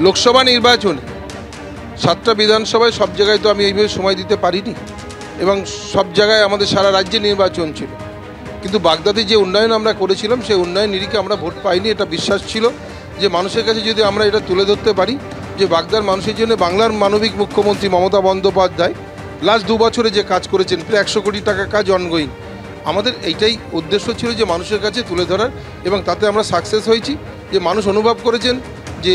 লোকসভা নির্বাচনে 7টা বিধানসভায় সব জায়গায় তো আমি এইভাবে সময় দিতে পারিনি, এবং সব জায়গায় আমাদের সারা রাজ্যে নির্বাচন ছিল। কিন্তু বাগদাতে যে উন্নয়ন আমরা করেছিলাম সেই উন্নয়ন নিরিখে আমরা ভোট পাইনি। এটা বিশ্বাস ছিল যে মানুষের কাছে যদি আমরা এটা তুলে ধরতে পারি যে বাগদার মানুষের জন্য বাংলার মানবিক মুখ্যমন্ত্রী মমতা বন্দ্যোপাধ্যায় লাস্ট 2 বছরে যে কাজ করেছেন, প্রায় 100 কোটি টাকা কাজ অনগোয়িং, আমাদের এইটাই উদ্দেশ্য ছিল যে মানুষের কাছে তুলে ধরার, এবং তাতে আমরা সাকসেস হয়েছি। যে মানুষ অনুভব করেছেন যে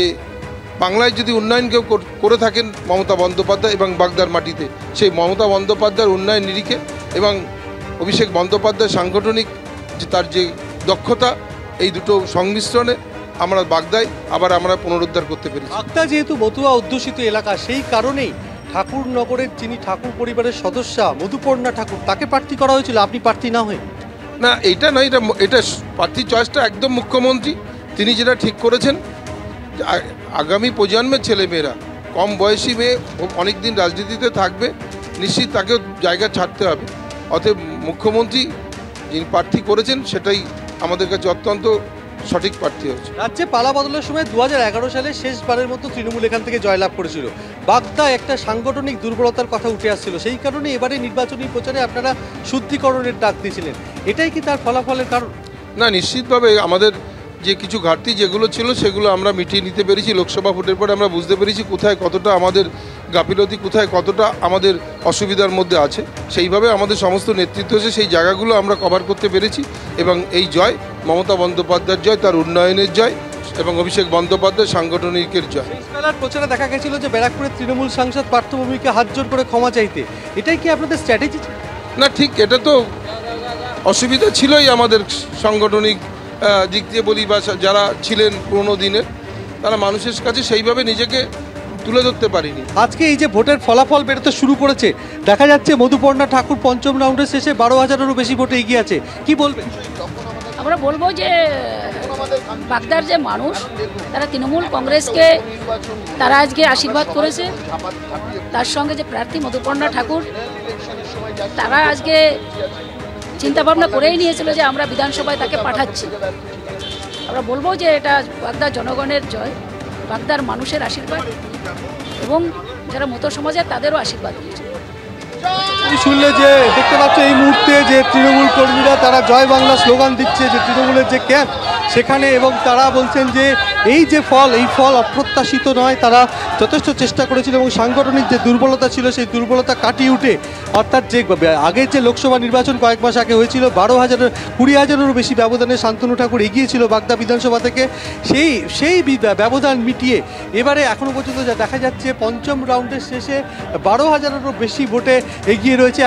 বাংলায় যদি উন্নয়ন কেউ করে থাকেন মমতা বন্দ্যোপাধ্যায় এবং বাগদার মাটিতে সেই মমতা বন্দ্যোপাধ্যায়ের উন্নয়ন নিরিখে এবং অভিষেক বন্দ্যোপাধ্যায় সাংগঠনিক যে তার যে দক্ষতা, এই দুটো সংমিশ্রণে আমরা বাগদায় আবার আমরা পুনরুদ্ধার করতে পেরেছি। বাগদা যেহেতু মতুয়া অধ্যুষিত এলাকা, সেই কারণেই ঠাকুরনগরের যিনি ঠাকুর পরিবারের সদস্যা মধুপর্ণা ঠাকুর, তাকে প্রার্থী করা হয়েছিল, আপনি প্রার্থী না হয়ে? না, এইটা নয়, এটা প্রার্থী চয়েসটা একদম মুখ্যমন্ত্রী তিনি যেটা ঠিক করেছেন। আগামী প্রজন্মের ছেলেমেয়েরা, কম বয়সী মেয়ে অনেক দিন রাজনীতিতে থাকবে, নিশ্চিত তাকে জায়গা ছাড়তে হবে। অতএব মুখ্যমন্ত্রী যিনি প্রার্থী করেছেন সেটাই আমাদের কাছে অত্যন্ত সঠিক প্রার্থী হয়েছে। রাজ্যে পালা বদলের সময় 2011 সালে শেষবারের মতো তৃণমূল এখান থেকে জয়লাভ করেছিল। বাগদা একটা সাংগঠনিক দুর্বলতার কথা উঠে আসছিল, সেই কারণে এবারে নির্বাচনী প্রচারে আপনারা শুদ্ধিকরণের ডাক দিয়েছিলেন। এটাই কি তার ফলাফলের কারণ? না, নিশ্চিতভাবে আমাদের যে কিছু ঘাটতি যেগুলো ছিল সেগুলো আমরা মিটিয়ে নিতে পেরেছি। লোকসভা ভোটের পরে আমরা বুঝতে পেরেছি কোথায় কতটা আমাদের গাফিলতি, কোথায় কতটা আমাদের অসুবিধার মধ্যে আছে। সেইভাবে আমাদের সমস্ত নেতৃত্ব এসে সেই জায়গাগুলো আমরা কভার করতে পেরেছি, এবং এই জয় মমতা বন্দ্যোপাধ্যায়ের জয়, তার উন্নয়নের জয়, এবং অভিষেক বন্দ্যোপাধ্যায় সাংগঠনিকের জয়। শেষবেলার প্রচারে দেখা গেছিল যে ব্যারাকপুরের তৃণমূল সাংসদ পার্থভূমিকে হাত জোর করে ক্ষমা চাইতে, এটাই কি আপনাদের স্ট্র্যাটেজি? না, ঠিক, এটা তো অসুবিধা ছিলই আমাদের সাংগঠনিক দিক দিয়ে বলি, বা যারা ছিলেন পুরোনো দিনের তারা মানুষের কাছে সেইভাবে নিজেকে তুলে ধরতে পারিনি। আজকে এই যে ভোটের ফলাফল বেরোতে শুরু করেছে, দেখা যাচ্ছে মধুপর্ণা ঠাকুর পঞ্চম রাউন্ডের শেষে 12,000-এরও বেশি ভোটে এগিয়ে আছে, কি বলবেন? আমরা বলবো যে বাগদার যে মানুষ তারা তৃণমূল কংগ্রেসকে তারা আজকে আশীর্বাদ করেছে, তার সঙ্গে যে প্রার্থী মধুপর্ণা ঠাকুর তারা আজকে চিন্তা ভাবনা করেই নিয়েছিল যে আমরা বিধানসভায় তাকে পাঠাচ্ছি। আমরা বলবো যে এটা বাগদার জনগণের জয়, বাগদার মানুষের আশীর্বাদ, এবং যারা মতো সমাজের তাদেরও আশীর্বাদ দিয়েছে। শুনলে যে দেখতে পাচ্ছ এই মুহূর্তে যে তৃণমূল কর্মীরা তারা জয় বাংলা স্লোগান দিচ্ছে, যে তৃণমূলের যে ক্যাম্প সেখানে, এবং তারা বলছেন যে এই যে ফল, এই ফল অপ্রত্যাশিত নয়, তারা যথেষ্ট চেষ্টা করেছিল এবং সাংগঠনিক যে দুর্বলতা ছিল সেই দুর্বলতা কাটিয়ে উঠে, অর্থাৎ যে আগের যে লোকসভা নির্বাচন কয়েক মাস আগে হয়েছিল 20,000-এরও বেশি ব্যবধানে শান্তনু ঠাকুর এগিয়েছিল বাগদা বিধানসভা থেকে, সেই ব্যবধান মিটিয়ে এবারে এখনও পর্যন্ত যা দেখা যাচ্ছে পঞ্চম রাউন্ডের শেষে 12,000-এরও বেশি ভোটে এগিয়ে রয়েছে।